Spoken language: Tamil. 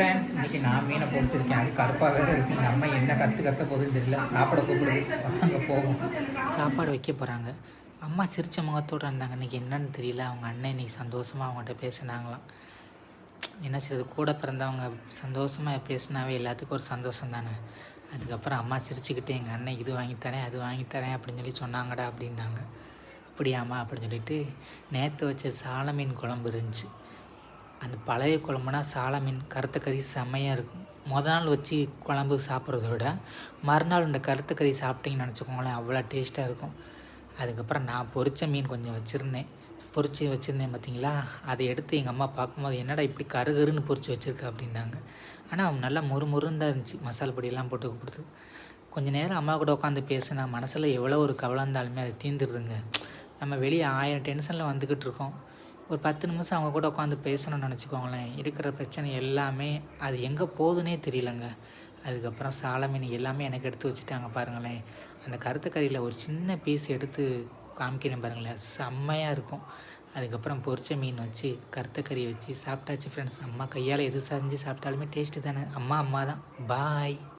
ஃப்ரெண்ட்ஸ், இன்னைக்கு நான் மீனை பொரிச்சிருக்கேன். அது கருப்பாக வேறு இருக்குது. எங்கள் அம்மா என்ன கற்று போகுதுன்னு தெரியல. சாப்பிட கூப்பிடுது, வாங்க போவோம். சாப்பாடு வைக்க போகிறாங்க. அம்மா சிரிச்ச முகத்தோடு இருந்தாங்க. இன்றைக்கி என்னன்னு தெரியல. அவங்க அண்ணன் இன்றைக்கி சந்தோஷமாக அவங்கள்ட்ட பேசினாங்களாம். என்ன செய்யுது, கூட பிறந்தவங்க சந்தோஷமாக பேசினாவே எல்லாத்துக்கும் ஒரு சந்தோஷம் தானே. அதுக்கப்புறம் அம்மா சிரிச்சுக்கிட்டே எங்கள் அண்ணன் இது வாங்கித்தரேன் அது வாங்கித்தரேன் அப்படின்னு சொல்லி சொன்னாங்கடா அப்படின்னாங்க. அப்படியாம்மா அப்படின்னு சொல்லிட்டு நேற்று வச்ச சால மீன் குழம்பு இருந்துச்சு. அந்த பழைய குழம்புனா சால மீன் கருத்த கறி செம்மையாக இருக்கும். நாள் வச்சு குழம்பு சாப்பிட்றத விட மறுநாள் இந்த கருத்த கறி சாப்பிட்டிங்கன்னு நினச்சிக்கோங்களேன், அவ்வளோ டேஸ்ட்டாக இருக்கும். அதுக்கப்புறம் நான் பொரித்த மீன் கொஞ்சம் பொரிச்சு வச்சுருந்தேன் பார்த்தீங்களா. அதை எடுத்து எங்கள் அம்மா பார்க்கும்போது என்னடா இப்படி கருகருன்னு பொரிச்சு வச்சுருக்க அப்படின்னாங்க. ஆனால் நல்லா மொறுன்னு தான் இருந்துச்சு. மசாலா பொடியெல்லாம் போட்டு கொடுத்து கொஞ்சம் நேரம் அம்மா கூட உட்காந்து பேசினா மனசில் எவ்வளோ ஒரு கவலை இருந்தாலுமே அது தீர்ந்துருதுங்க. நம்ம வெளியே 1000 டென்ஷனில் வந்துக்கிட்டு இருக்கோம். ஒரு 10 நிமிஷம் அவங்க கூட உட்காந்து பேசணும்னு நினச்சிக்கோங்களேன், இருக்கிற பிரச்சனை எல்லாமே அது எங்கே போகுதுன்னே தெரியலங்க. அதுக்கப்புறம் சால மீன் எல்லாமே எனக்கு எடுத்து வச்சுட்டாங்க பாருங்களேன். அந்த கருத்து கறியில் ஒரு சின்ன பீஸ் எடுத்து காமிக்கிறேன் பாருங்களேன், செம்மையாக இருக்கும். அதுக்கப்புறம் பொரிச்ச மீன் வச்சு கருத்த கறி வச்சு சாப்பிட்டாச்சு ஃப்ரெண்ட்ஸ். அம்மா கையால் எது செஞ்சு சாப்பிட்டாலுமே டேஸ்ட்டு தானே. அம்மா தான். பாய்.